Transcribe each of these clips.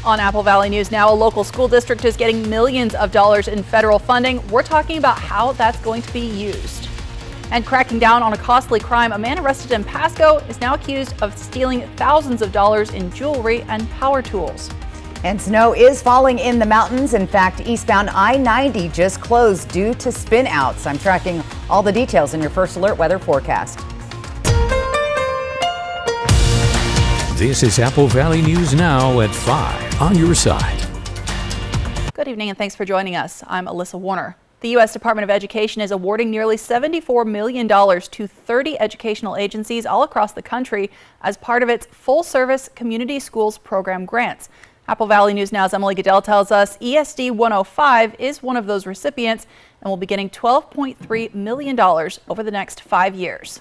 On Apple Valley News Now, a local school district is getting millions of dollars in federal funding. We're talking about how that's going to be used. And cracking down on a costly crime, a man arrested in Pasco is now accused of stealing thousands of dollars in jewelry and power tools. And snow is falling in the mountains. In fact, eastbound I-90 just closed due to spin outs. I'm tracking all the details in your First Alert weather forecast. This is Apple Valley News Now at 5 on your side. Good evening and thanks for joining us. I'm Alyssa Warner. The U.S. Department of Education is awarding nearly $74 million to 30 educational agencies all across the country as part of its full-service community schools program grants. Apple Valley News Now's Emily Goodell tells us ESD 105 is one of those recipients and will be getting $12.3 million over the next 5 years.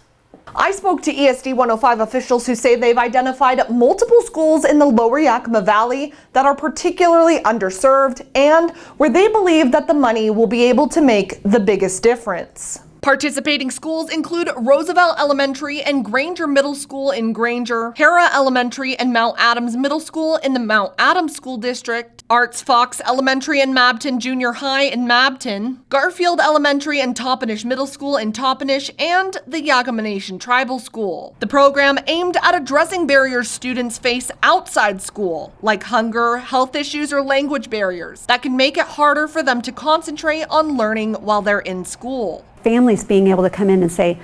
I spoke to ESD 105 officials who say they've identified multiple schools in the lower Yakima Valley that are particularly underserved and where they believe that the money will be able to make the biggest difference. Participating schools include Roosevelt Elementary and Granger Middle School in Granger, Hera Elementary and Mount Adams Middle School in the Mount Adams School District, Arts Fox Elementary and Mabton Junior High in Mabton, Garfield Elementary and Toppenish Middle School in Toppenish, and the Yakima Nation Tribal School. The program aimed at addressing barriers students face outside school, like hunger, health issues, or language barriers that can make it harder for them to concentrate on learning while they're in school. Families being able to come in and say,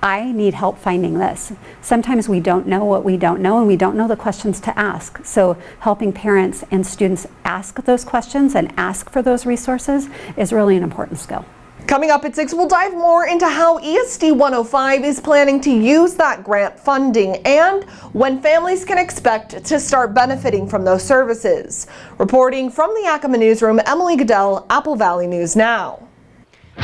I need help finding this. Sometimes we don't know what we don't know and we don't know the questions to ask. So helping parents and students ask those questions and ask for those resources is really an important skill. Coming up at 6, we'll dive more into how ESD 105 is planning to use that grant funding and when families can expect to start benefiting from those services. Reporting from the Yakima Newsroom, Emily Goodell, Apple Valley News Now. We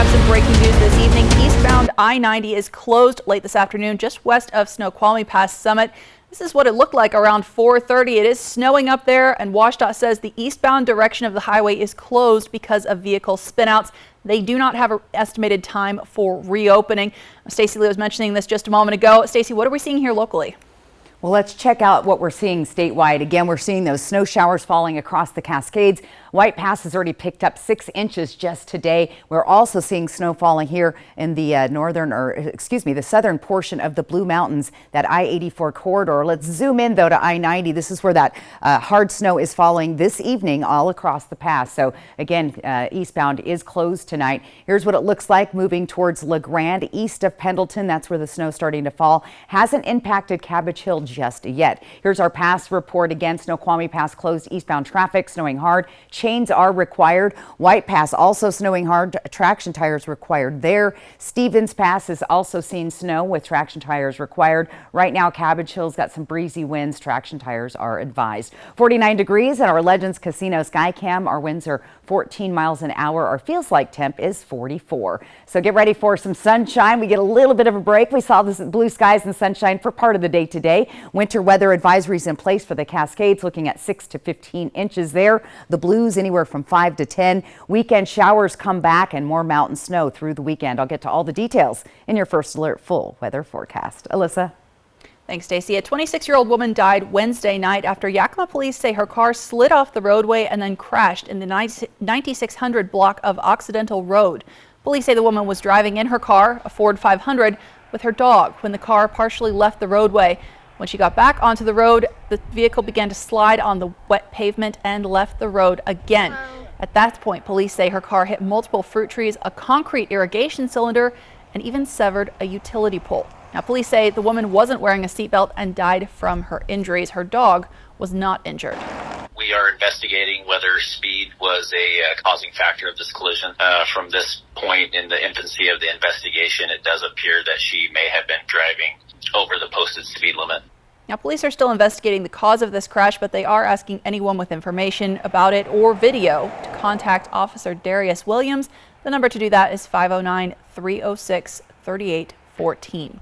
have some breaking news this evening. Eastbound I-90 is closed late this afternoon just west of Snoqualmie Pass Summit. This is what it looked like around 4:30. It is snowing up there and WashDOT says the eastbound direction of the highway is closed because of vehicle spinouts. They do not have an estimated time for reopening. Stacey Lee was mentioning this just a moment ago. Stacey, what are we seeing here locally? Well, let's check out what we're seeing statewide. Again, we're seeing those snow showers falling across the Cascades. White Pass has already picked up 6 inches just today. We're also seeing snow falling here in the the southern portion of the Blue Mountains, that I-84 corridor. Let's zoom in though to I-90. This is where that hard snow is falling this evening all across the pass. So again, eastbound is closed tonight. Here's what it looks like moving towards LeGrand, east of Pendleton. That's where the snow's starting to fall. Hasn't impacted Cabbage Hill just yet. Here's our pass report again. Snoqualmie Pass closed, eastbound traffic snowing hard. Chains are required. White Pass also snowing hard. Traction tires required there. Stevens Pass is also seeing snow with traction tires required. Right now, Cabbage Hill's got some breezy winds. Traction tires are advised. 49 degrees at our Legends Casino Skycam. Our winds are 14 miles an hour. Our feels like temp is 44. So get ready for some sunshine. We get a little bit of a break. We saw this blue skies and sunshine for part of the day today. Winter weather advisories in place for the Cascades, looking at 6 to 15 inches there. The Blues anywhere from 5 to 10. Weekend showers come back and more mountain snow through the weekend. I'll get to all the details in your First Alert full weather forecast. Alyssa. Thanks, Stacey. A 26-year-old woman died Wednesday night after Yakima police say her car slid off the roadway and then crashed in the 9600 block of Occidental Road. Police say the woman was driving in her car, a Ford 500, with her dog when the car partially left the roadway. When she got back onto the road, the vehicle began to slide on the wet pavement and left the road again. Wow. At that point, police say her car hit multiple fruit trees, a concrete irrigation cylinder, and even severed a utility pole. Now, police say the woman wasn't wearing a seatbelt and died from her injuries. Her dog was not injured. We are investigating whether speed was a causing factor of this collision. From this point in the infancy of the investigation, it does appear that she may have been driving over the posted speed limit. Now, police are still investigating the cause of this crash, but they are asking anyone with information about it or video to contact Officer Darius Williams. The number to do that is 509-306-3814.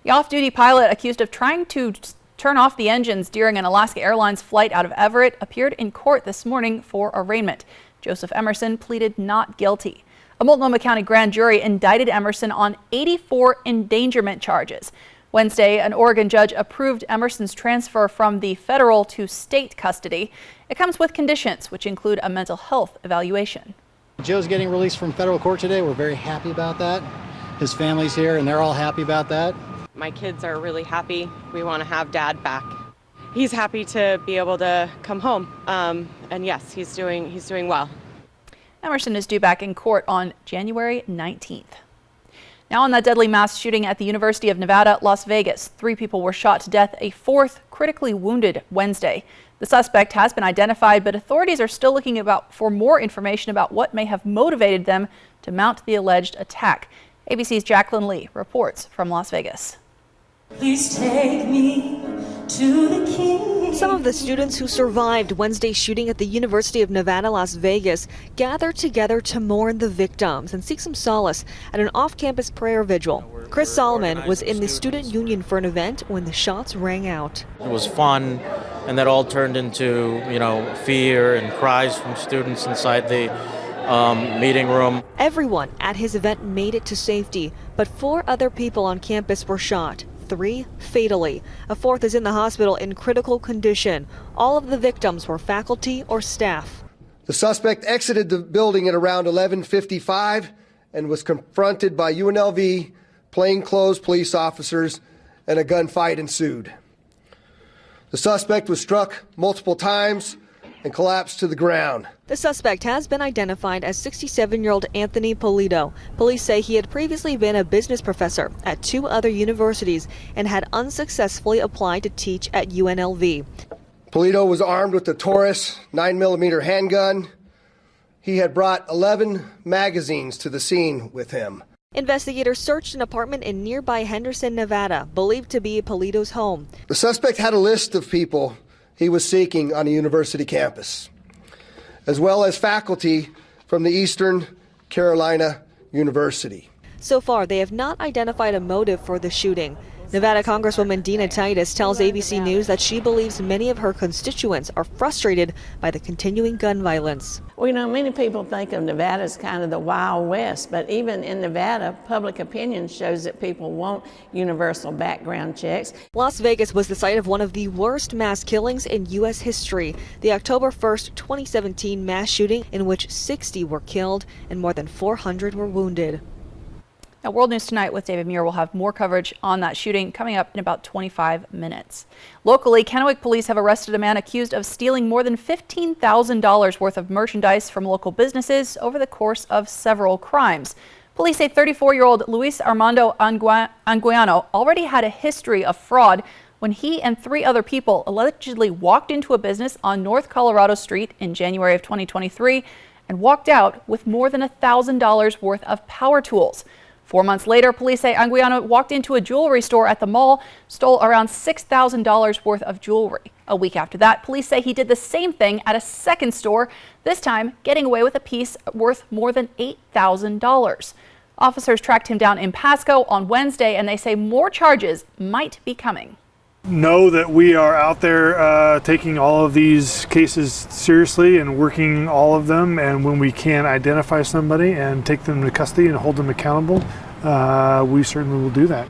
The off-duty pilot accused of trying to turn off the engines during an Alaska Airlines flight out of Everett appeared in court this morning for arraignment. Joseph Emerson pleaded not guilty. A Multnomah County grand jury indicted Emerson on 84 endangerment charges. Wednesday, an Oregon judge approved Emerson's transfer from the federal to state custody. It comes with conditions, which include a mental health evaluation. Joe's getting released from federal court today. We're very happy about that. His family's here and they're all happy about that. My kids are really happy. We want to have Dad back. He's happy to be able to come home. And yes, he's doing well. Emerson is due back in court on January 19th. Now on that deadly mass shooting at the University of Nevada, Las Vegas, 3 people were shot to death, a 4th critically wounded Wednesday. The suspect has been identified, but authorities are still looking for more information about what may have motivated them to mount the alleged attack. ABC's Jacqueline Lee reports from Las Vegas. Please take me to the king. Some of the students who survived Wednesday's shooting at the University of Nevada, Las Vegas, gathered together to mourn the victims and seek some solace at an off-campus prayer vigil. Chris Solomon was in the student union for an event when the shots rang out. It was fun, and that all turned into, fear and cries from students inside the meeting room. Everyone at his event made it to safety, but 4 other people on campus were shot. 3 fatally. A 4th is in the hospital in critical condition. All of the victims were faculty or staff. The suspect exited the building at around 11:55 and was confronted by UNLV, plainclothes police officers, and a gunfight ensued. The suspect was struck multiple times and collapsed to the ground. The suspect has been identified as 67-year-old Anthony Polito. Police say he had previously been a business professor at 2 other universities and had unsuccessfully applied to teach at UNLV. Polito was armed with a Taurus 9mm handgun. He had brought 11 magazines to the scene with him. Investigators searched an apartment in nearby Henderson, Nevada, believed to be Polito's home. The suspect had a list of people he was seeking on a university campus, as well as faculty from the Eastern Carolina University. So far, they have not identified a motive for the shooting. Nevada Congresswoman Dina Titus tells ABC News that she believes many of her constituents are frustrated by the continuing gun violence. Well, many people think of Nevada as kind of the Wild West, but even in Nevada, public opinion shows that people want universal background checks. Las Vegas was the site of one of the worst mass killings in U.S. history, the October 1st, 2017 mass shooting in which 60 were killed and more than 400 were wounded. Now, World News Tonight with David Muir will have more coverage on that shooting coming up in about 25 minutes. Locally, Kennewick police have arrested a man accused of stealing more than $15,000 worth of merchandise from local businesses over the course of several crimes. Police say 34-year-old Luis Armando Anguiano already had a history of fraud when he and 3 other people allegedly walked into a business on North Colorado Street in January of 2023 and walked out with more than $1,000 worth of power tools. 4 months later, police say Anguiano walked into a jewelry store at the mall, stole around $6,000 worth of jewelry. A week after that, police say he did the same thing at a second store, this time getting away with a piece worth more than $8,000. Officers tracked him down in Pasco on Wednesday, and they say more charges might be coming. Know that we are out there taking all of these cases seriously and working all of them, and when we can identify somebody and take them to custody and hold them accountable, we certainly will do that.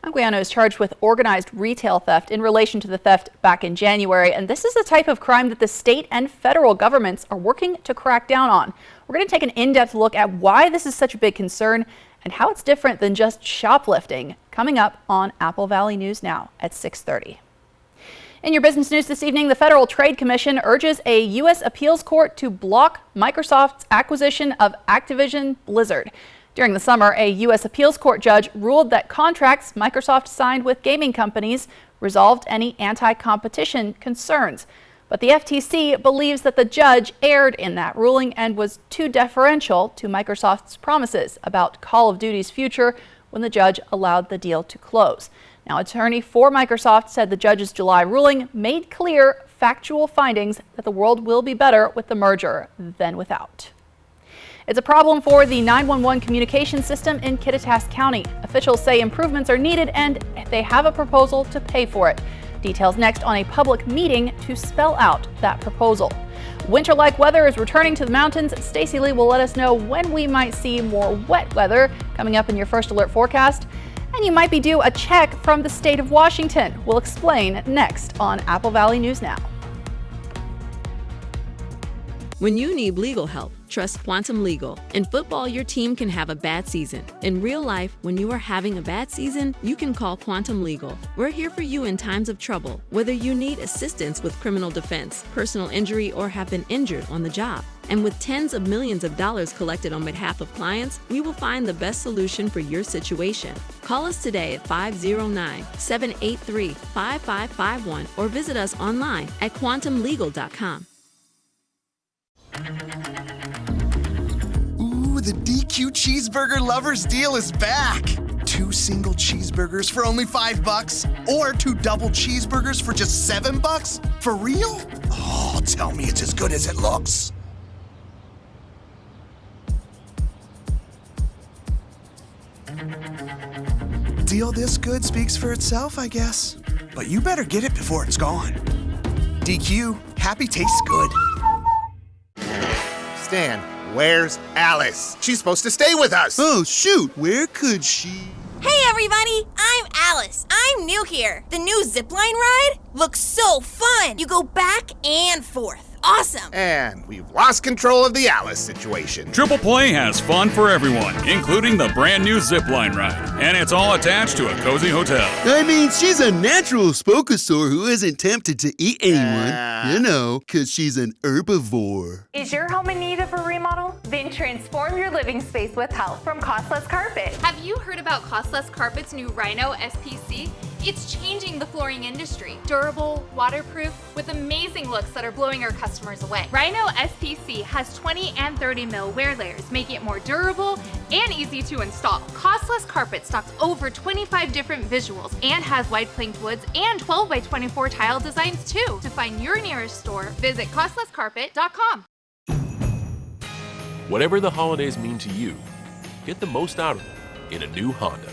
Anguiano is charged with organized retail theft in relation to the theft back in January, and this is the type of crime that the state and federal governments are working to crack down on. We're going to take an in-depth look at why this is such a big concern and how it's different than just shoplifting, coming up on Apple Valley News Now at 6:30. In your business news this evening, the Federal Trade Commission urges a U.S. appeals court to block Microsoft's acquisition of Activision Blizzard. During the summer, a U.S. appeals court judge ruled that contracts Microsoft signed with gaming companies resolved any anti-competition concerns. But the FTC believes that the judge erred in that ruling and was too deferential to Microsoft's promises about Call of Duty's future when the judge allowed the deal to close. Now, attorney for Microsoft said the judge's July ruling made clear factual findings that the world will be better with the merger than without. It's a problem for the 911 communication system in Kittitas County. Officials say improvements are needed and they have a proposal to pay for it. Details next on a public meeting to spell out that proposal. Winter-like weather is returning to the mountains. Stacey Lee will let us know when we might see more wet weather coming up in your First Alert forecast. And And you might be due a check from the state of Washington. We'll explain next on Apple Valley News Now. When you need legal help, trust Quantum Legal. In football, your team can have a bad season. In real life, when you are having a bad season, you can call Quantum Legal. We're here for you in times of trouble, whether you need assistance with criminal defense, personal injury, or have been injured on the job. And with tens of millions of dollars collected on behalf of clients, we will find the best solution for your situation. Call us today at 509-783-5551 or visit us online at quantumlegal.com. Ooh, the DQ Cheeseburger Lovers deal is back. 2 single cheeseburgers for only $5, or 2 double cheeseburgers for just $7? For real? Oh, tell me it's as good as it looks. Deal this good speaks for itself, I guess. But you better get it before it's gone. DQ, happy tastes good. Stan, where's Alice? She's supposed to stay with us. Oh, shoot, where could she? Hey everybody, I'm Alice. I'm new here. The new zipline ride looks so fun. You go back and forth. Awesome. And we've lost control of the Alice situation. Triple Play has fun for everyone, including the brand new zipline ride. And it's all attached to a cozy hotel. I mean, she's a natural spokosaur who isn't tempted to eat anyone, you know, because she's an herbivore. Is your home in need of a remodel? Then transform your living space with help from Costless Carpet. Have you heard about Costless Carpet's new Rhino SPC? It's changing the flooring industry. Durable, waterproof, with amazing looks that are blowing our customers away. Rhino SPC has 20 and 30 mil wear layers, making it more durable and easy to install. Costless Carpet stocks over 25 different visuals and has wide planked woods and 12 by 24 tile designs too. To find your nearest store, visit costlesscarpet.com. Whatever the holidays mean to you, get the most out of them in a new Honda.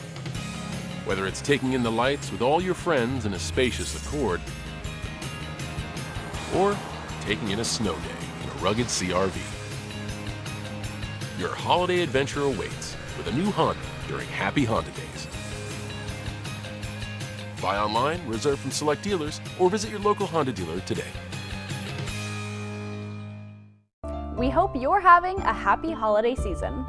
Whether it's taking in the lights with all your friends in a spacious Accord, or taking in a snow day in a rugged CR-V. Your holiday adventure awaits with a new Honda during Happy Honda Days. Buy online, reserve from select dealers, or visit your local Honda dealer today. We hope you're having a happy holiday season.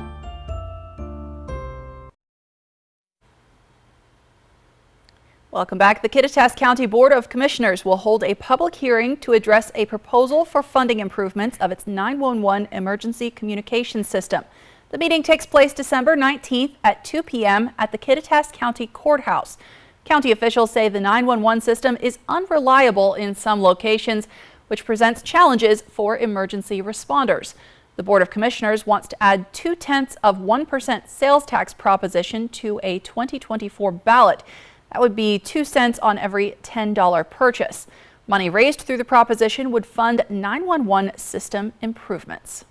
Welcome back. The Kittitas County Board of Commissioners will hold a public hearing to address a proposal for funding improvements of its 911 emergency communication system. The meeting takes place December 19th at 2 p.m. at the Kittitas County Courthouse. County officials say the 911 system is unreliable in some locations, which presents challenges for emergency responders. The Board of Commissioners wants to add 0.2% sales tax proposition to a 2024 ballot. That would be 2 cents on every $10 purchase. Money raised through the proposition would fund 911 system improvements.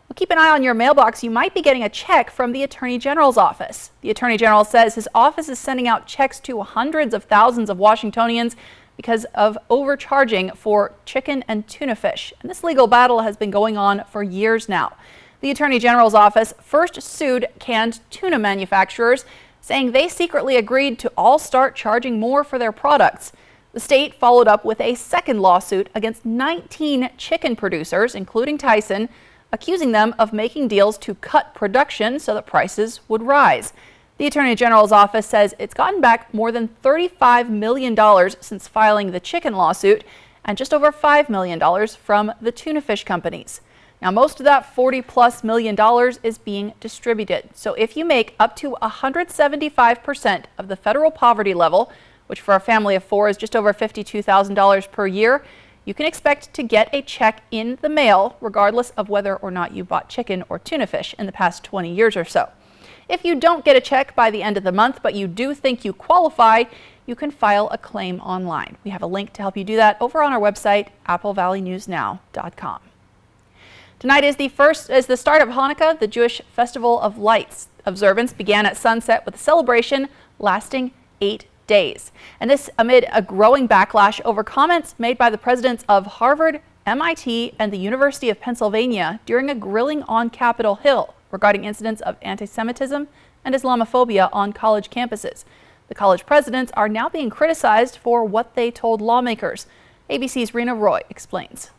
Well, keep an eye on your mailbox. You might be getting a check from the Attorney General's office. The Attorney General says his office is sending out checks to hundreds of thousands of Washingtonians because of overcharging for chicken and tuna fish. And this legal battle has been going on for years now. The Attorney General's office first sued canned tuna manufacturers, saying they secretly agreed to all start charging more for their products. The state followed up with a second lawsuit against 19 chicken producers, including Tyson, accusing them of making deals to cut production so that prices would rise. The Attorney General's office says it's gotten back more than $35 million since filing the chicken lawsuit and just over $5 million from the tuna fish companies. Now, most of that $40+ million is being distributed. So if you make up to 175% of the federal poverty level, which for a family of 4 is just over $52,000 per year, you can expect to get a check in the mail, regardless of whether or not you bought chicken or tuna fish in the past 20 years or so. If you don't get a check by the end of the month, but you do think you qualify, you can file a claim online. We have a link to help you do that over on our website, applevalleynewsnow.com. Tonight is the start of Hanukkah, the Jewish Festival of Lights. Observance began at sunset with a celebration lasting 8 days. And this amid a growing backlash over comments made by the presidents of Harvard, MIT, and the University of Pennsylvania during a grilling on Capitol Hill regarding incidents of anti-Semitism and Islamophobia on college campuses. The college presidents are now being criticized for what they told lawmakers. ABC's Rena Roy explains.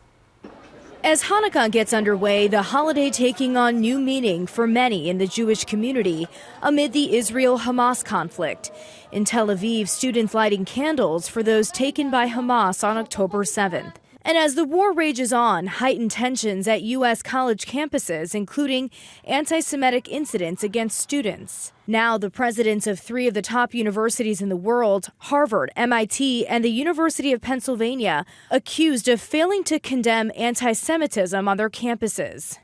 As Hanukkah gets underway, the holiday taking on new meaning for many in the Jewish community amid the Israel-Hamas conflict. In Tel Aviv, students lighting candles for those taken by Hamas on October 7th. And as the war rages on, heightened tensions at U.S. college campuses, including anti-Semitic incidents against students. Now, the presidents of 3 of the top universities in the world, Harvard, MIT, and the University of Pennsylvania, accused of failing to condemn anti-Semitism on their campuses.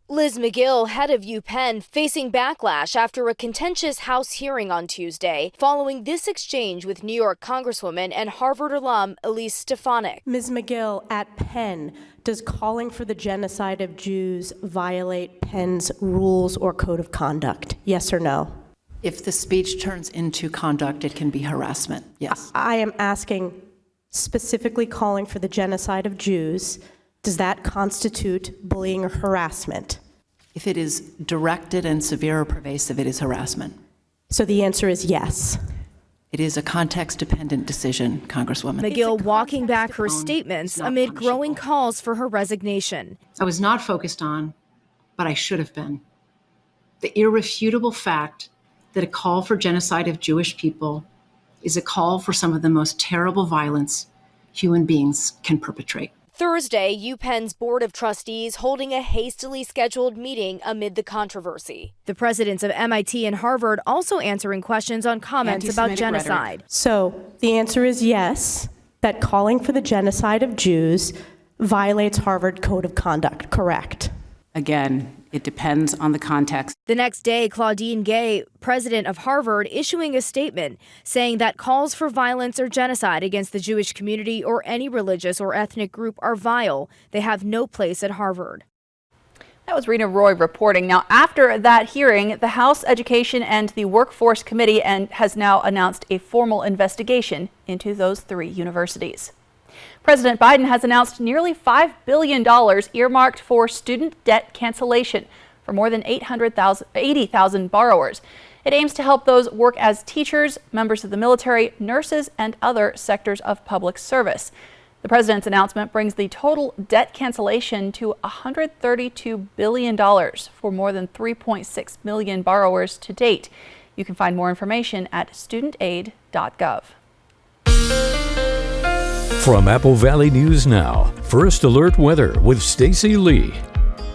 Liz Magill, head of UPenn, facing backlash after a contentious House hearing on Tuesday, following this exchange with New York Congresswoman and Harvard alum Elise Stefanik. Ms. Magill, at Penn, does calling for the genocide of Jews violate Penn's rules or code of conduct? Yes or no? If the speech turns into conduct, it can be harassment, yes. I am asking specifically calling for the genocide of Jews. Does that constitute bullying or harassment? If it is directed and severe or pervasive, it is harassment. So the answer is yes. It is a context-dependent decision, Congresswoman. Magill walking back her statements amid growing calls for her resignation. I was not focused on, but I should have been, the irrefutable fact that a call for genocide of Jewish people is a call for some of the most terrible violence human beings can perpetrate. Thursday, UPenn's Board of Trustees holding a hastily scheduled meeting amid the controversy. The presidents of MIT and Harvard also answering questions on comments about genocide. Rhetoric. So the answer is yes, that calling for the genocide of Jews violates Harvard Code of Conduct, correct? Again, it depends on the context. The next day, Claudine Gay, president of Harvard, issuing a statement saying that calls for violence or genocide against the Jewish community or any religious or ethnic group are vile. They have no place at Harvard. That was Rena Roy reporting. Now, after that hearing, the House Education and the Workforce Committee has now announced a formal investigation into those 3 universities. President Biden has announced nearly $5 billion earmarked for student debt cancellation for more than 80,000 borrowers. It aims to help those work as teachers, members of the military, nurses, and other sectors of public service. The president's announcement brings the total debt cancellation to $132 billion for more than 3.6 million borrowers to date. You can find more information at studentaid.gov. From Apple Valley News Now, First Alert Weather with Stacy Lee.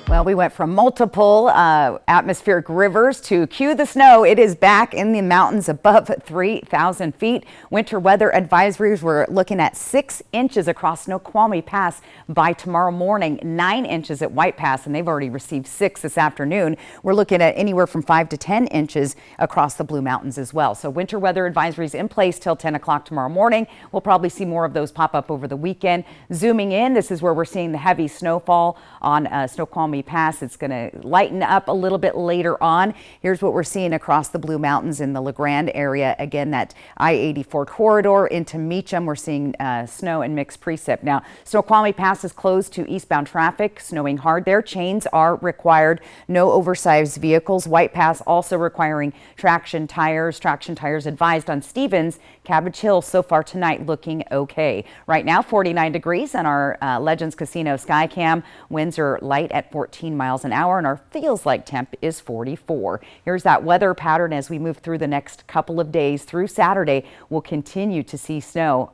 Well, we went from multiple atmospheric rivers to cue the snow. It is back in the mountains above 3,000 feet. Winter weather advisories, we're looking at 6 inches across Snoqualmie Pass by tomorrow morning, 9 inches at White Pass, and they've already received 6 this afternoon. We're looking at anywhere from 5 to 10 inches across the Blue Mountains as well. So winter weather advisories in place till 10 o'clock tomorrow morning. We'll probably see more of those pop up over the weekend. Zooming in, this is where we're seeing the heavy snowfall on Snoqualmie Pass. It's going to lighten up a little bit later on. Here's what we're seeing across the Blue Mountains in the LeGrand area. Again, that I-84 corridor into Meacham, we're seeing snow and mixed precip. Now, Snoqualmie Pass is closed to eastbound traffic, snowing hard there. Chains are required, no oversized vehicles. White Pass also requiring traction tires. Traction tires advised on Stevens. Cabbage Hill so far tonight looking okay. Right now, 49 degrees on our Legends Casino Skycam. Winds are light at 14 miles an hour, and our feels like temp is 44. Here's that weather pattern as we move through the next couple of days. Through Saturday, we'll continue to see snow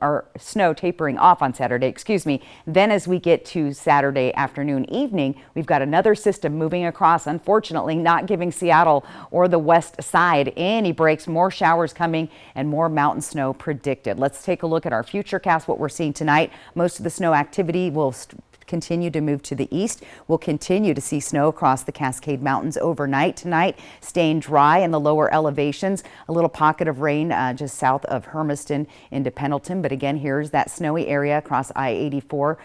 tapering off on Saturday, excuse me. Then as we get to Saturday afternoon, evening, we've got another system moving across, unfortunately not giving Seattle or the west side any breaks. More showers coming and more mountain snow predicted. Let's take a look at our futurecast, what we're seeing tonight. Most of the snow activity will continue to move to the east. We'll continue to see snow across the Cascade Mountains overnight tonight, staying dry in the lower elevations. A little pocket of rain just south of Hermiston into Pendleton. But again, here's that snowy area across I-84,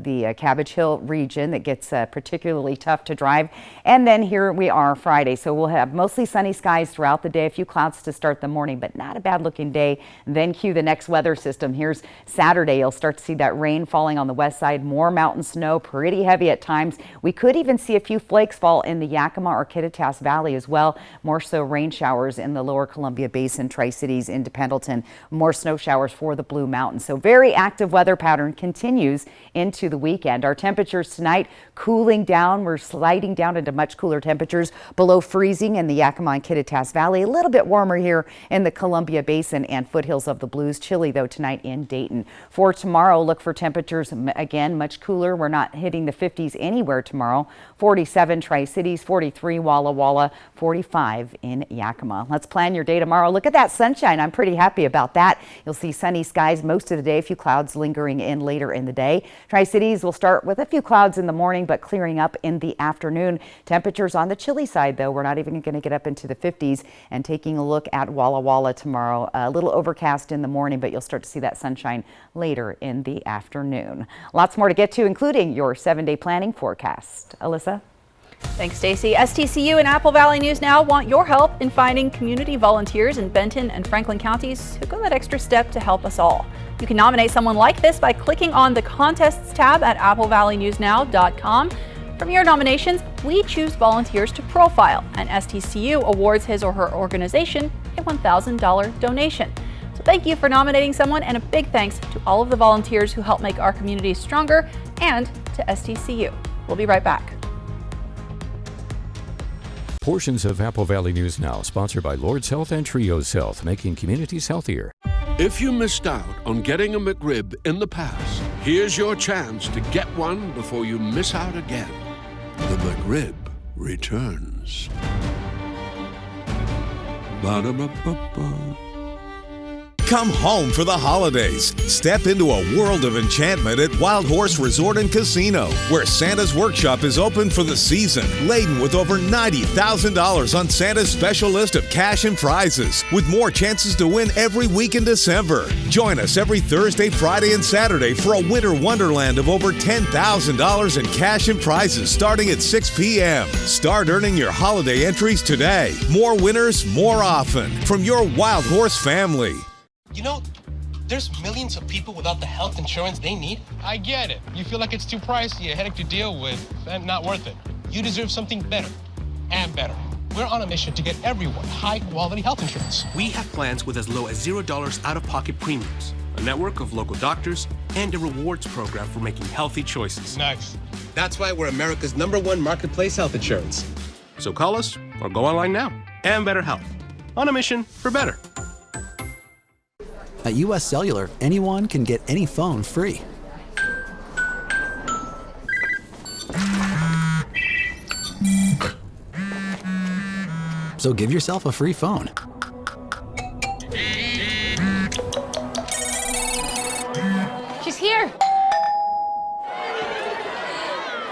the Cabbage Hill region that gets particularly tough to drive. And then here we are Friday. So we'll have mostly sunny skies throughout the day, a few clouds to start the morning, but not a bad looking day. Then cue the next weather system. Here's Saturday. You'll start to see that rain falling on the west side, more more mountain snow, pretty heavy at times. We could even see a few flakes fall in the Yakima or Kittitas Valley as well. More so rain showers in the lower Columbia Basin, Tri-Cities into Pendleton. More snow showers for the Blue Mountains. So very active weather pattern continues into the weekend. Our temperatures tonight cooling down. We're sliding down into much cooler temperatures below freezing in the Yakima and Kittitas Valley. A little bit warmer here in the Columbia Basin and foothills of the Blues. Chilly though tonight in Dayton. For tomorrow, look for temperatures again much cooler. We're not hitting the 50s anywhere tomorrow. 47 Tri-Cities, 43 Walla Walla, 45 in Yakima. Let's plan your day tomorrow. Look at that sunshine. I'm pretty happy about that. You'll see sunny skies most of the day, a few clouds lingering in later in the day. Tri-Cities will start with a few clouds in the morning, but clearing up in the afternoon. Temperatures on the chilly side though, we're not even going to get up into the 50s. And taking a look at Walla Walla tomorrow, a little overcast in the morning, but you'll start to see that sunshine later in the afternoon. Lots more to get to, including your 7-day planning forecast. Alyssa? Thanks, Stacy. STCU and Apple Valley News Now want your help in finding community volunteers in Benton and Franklin counties who go that extra step to help us all. You can nominate someone like this by clicking on the Contests tab at applevalleynewsnow.com. From your nominations, we choose volunteers to profile, and STCU awards his or her organization a $1,000 donation. So thank you for nominating someone, and a big thanks to all of the volunteers who help make our communities stronger, and to STCU. We'll be right back. Portions of Apple Valley News Now, sponsored by Lord's Health and Trios Health, making communities healthier. If you missed out on getting a McRib in the past, here's your chance to get one before you miss out again. The McRib returns. Ba-da-ba-ba-ba. Come home for the holidays. Step into a world of enchantment at Wild Horse Resort and Casino, where Santa's Workshop is open for the season, laden with over $90,000 on Santa's special list of cash and prizes, with more chances to win every week in December. Join us every Thursday, Friday, and Saturday for a winter wonderland of over $10,000 in cash and prizes starting at 6 p.m. Start earning your holiday entries today. More winners, more often. From your Wild Horse family. You know, there's millions of people without the health insurance they need. I get it. You feel like it's too pricey, a headache to deal with, and not worth it. You deserve something better and better. We're on a mission to get everyone high-quality health insurance. We have plans with as low as $0 out-of-pocket premiums, a network of local doctors, and a rewards program for making healthy choices. Nice. That's why we're America's #1 marketplace health insurance. So call us or go online now. And Better Health. On a mission for better. At US Cellular, anyone can get any phone free. So give yourself a free phone. She's here.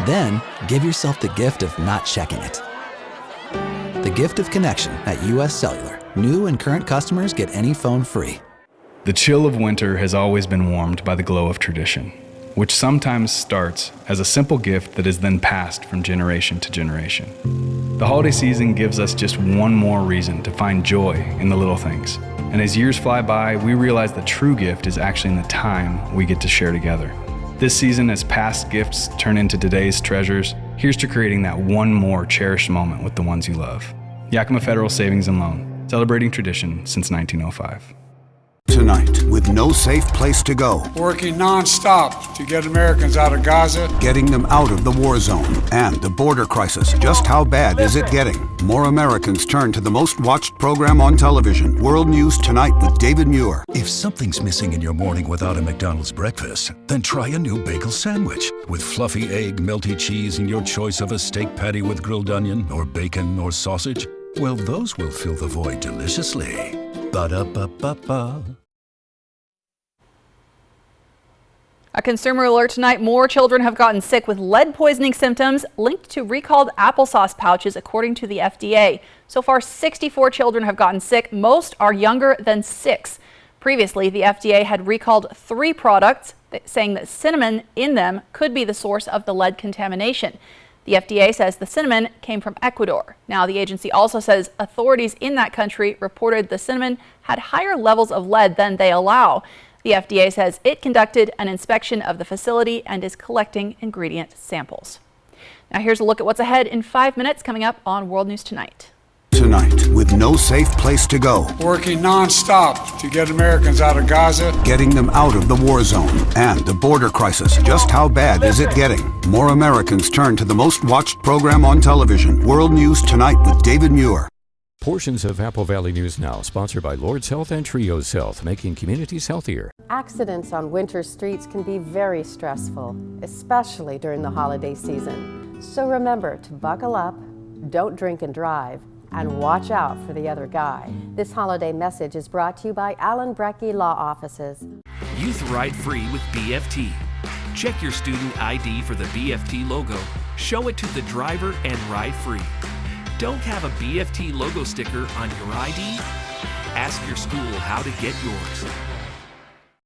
Then give yourself the gift of not checking it. The gift of connection at US Cellular. New and current customers get any phone free. The chill of winter has always been warmed by the glow of tradition, which sometimes starts as a simple gift that is then passed from generation to generation. The holiday season gives us just one more reason to find joy in the little things. And as years fly by, we realize the true gift is actually in the time we get to share together. This season, as past gifts turn into today's treasures, here's to creating that one more cherished moment with the ones you love. Yakima Federal Savings and Loan, celebrating tradition since 1905. Tonight, with no safe place to go. Working non-stop to get Americans out of Gaza. Getting them out of the war zone and the border crisis. Just how bad is it getting? More Americans turn to the most watched program on television, World News Tonight with David Muir. If something's missing in your morning without a McDonald's breakfast, then try a new bagel sandwich. With fluffy egg, melty cheese, and your choice of a steak patty with grilled onion or bacon or sausage, well, those will fill the void deliciously. Ba-da-ba-ba-ba. A consumer alert tonight. More children have gotten sick with lead poisoning symptoms linked to recalled applesauce pouches, according to the FDA. So far, 64 children have gotten sick. Most are younger than 6. Previously, the FDA had recalled 3 products, saying that cinnamon in them could be the source of the lead contamination. The FDA says the cinnamon came from Ecuador. Now, the agency also says authorities in that country reported the cinnamon had higher levels of lead than they allow. The FDA says it conducted an inspection of the facility and is collecting ingredient samples. Now here's a look at what's ahead in 5 minutes coming up on World News Tonight. Tonight, with no safe place to go. Working non-stop to get Americans out of Gaza. Getting them out of the war zone and the border crisis. Just how bad is it getting? More Americans turn to the most watched program on television, World News Tonight with David Muir. Portions of Apple Valley News Now, sponsored by Lord's Health and Trios Health, making communities healthier. Accidents on winter streets can be very stressful, especially during the holiday season. So remember to buckle up, don't drink and drive, and watch out for the other guy. This holiday message is brought to you by Allen Brecky Law Offices. Youth Ride Free with BFT. Check your student ID for the BFT logo, show it to the driver, and ride free. Don't have a BFT logo sticker on your ID? Ask your school how to get yours.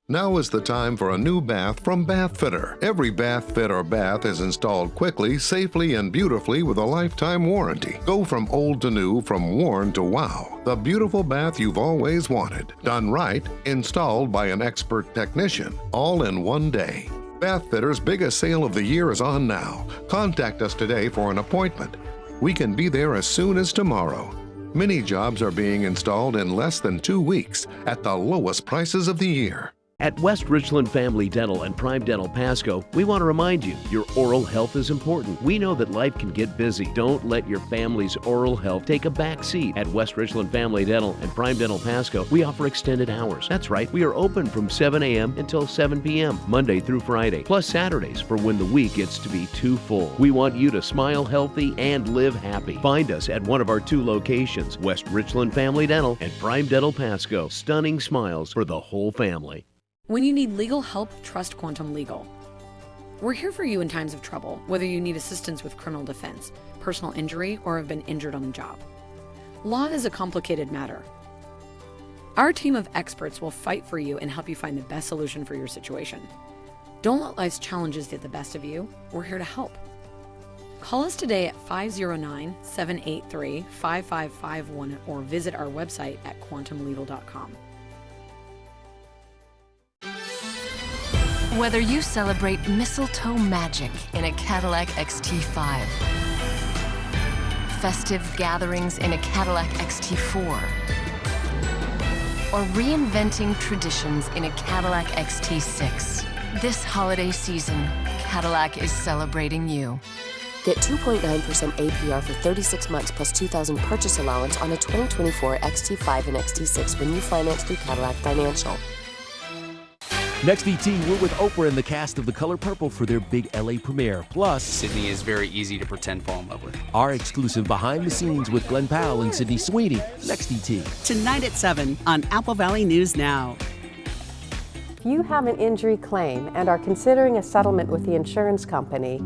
Now is the time for a new bath from Bath Fitter. Every bath fit or bath is installed quickly, safely, and beautifully with a lifetime warranty. Go from old to new, from worn to wow. The beautiful bath you've always wanted. Done right, installed by an expert technician, all in one day. Bath Fitter's biggest sale of the year is on now. Contact us today for an appointment. We can be there as soon as tomorrow. Many jobs are being installed in less than 2 weeks at the lowest prices of the year. At West Richland Family Dental and Prime Dental Pasco, we want to remind you, your oral health is important. We know that life can get busy. Don't let your family's oral health take a back seat. At West Richland Family Dental and Prime Dental Pasco, we offer extended hours. That's right, we are open from 7 a.m. until 7 p.m., Monday through Friday, plus Saturdays for when the week gets to be too full. We want you to smile healthy and live happy. Find us at one of our 2 locations, West Richland Family Dental and Prime Dental Pasco. Stunning smiles for the whole family. When you need legal help, trust Quantum Legal. We're here for you in times of trouble, whether you need assistance with criminal defense, personal injury, or have been injured on the job. Law is a complicated matter. Our team of experts will fight for you and help you find the best solution for your situation. Don't let life's challenges get the best of you. We're here to help. Call us today at 509-783-5551 or visit our website at quantumlegal.com. Whether you celebrate mistletoe magic in a Cadillac XT5, festive gatherings in a Cadillac XT4, or reinventing traditions in a Cadillac XT6, this holiday season, Cadillac is celebrating you. Get 2.9% APR for 36 months plus $2,000 purchase allowance on a 2024 XT5 and XT6 when you finance through Cadillac Financial. Next ET, we're with Oprah and the cast of The Color Purple for their big LA premiere. Plus, Sydney is very easy to pretend fall in love with. Our exclusive behind the scenes with Glenn Powell and Sydney Sweeney. Next ET. Tonight at 7 on Apple Valley News Now. If you have an injury claim and are considering a settlement with the insurance company,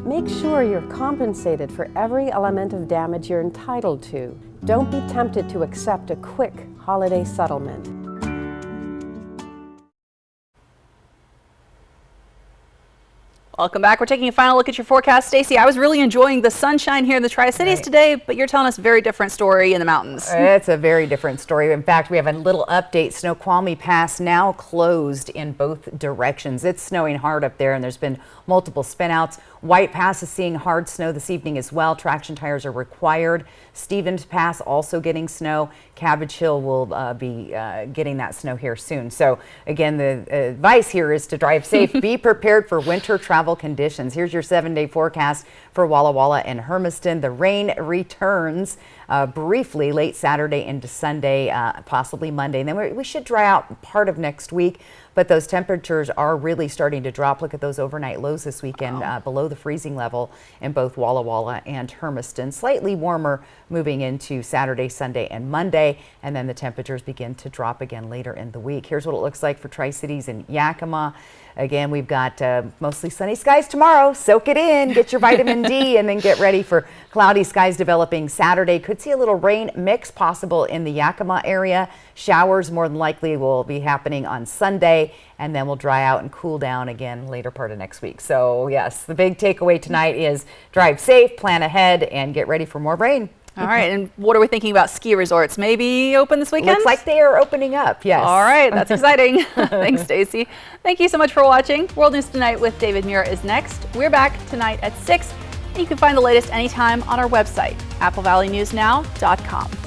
make sure you're compensated for every element of damage you're entitled to. Don't be tempted to accept a quick holiday settlement. Welcome back. We're taking a final look at your forecast. Stacey, I was really enjoying the sunshine here in the Tri-Cities today, but you're telling us a very different story in the mountains. It's a very different story. In fact, we have a little update. Snoqualmie Pass now closed in both directions. It's snowing hard up there, and there's been multiple spinouts. White Pass is seeing hard snow this evening as well. Traction tires are required. Stevens Pass also getting snow. Cabbage Hill will be getting that snow here soon. So again, the advice here is to drive safe. Be prepared for winter travel conditions. Here's your 7-day forecast for Walla Walla and Hermiston. The rain returns briefly late Saturday into Sunday, possibly Monday. And then we should dry out part of next week. But those temperatures are really starting to drop. Look at those overnight lows this weekend, below the freezing level in both Walla Walla and Hermiston. Slightly warmer moving into Saturday, Sunday, and Monday, and then the temperatures begin to drop again later in the week. Here's what it looks like for Tri-Cities and Yakima. Again, we've got mostly sunny skies tomorrow. Soak it in, get your vitamin D, and then get ready for cloudy skies developing Saturday. Could see a little rain mix possible in the Yakima area. Showers more than likely will be happening on Sunday, and then we'll dry out and cool down again later part of next week. So yes, the big takeaway tonight is drive safe, plan ahead, and get ready for more rain. All right, and what are we thinking about ski resorts? Maybe open this weekend? Looks like they are opening up, yes. All right, that's exciting. Thanks, Stacy. Thank you so much for watching. World News Tonight with David Muir is next. We're back tonight at 6, and you can find the latest anytime on our website, applevalleynewsnow.com.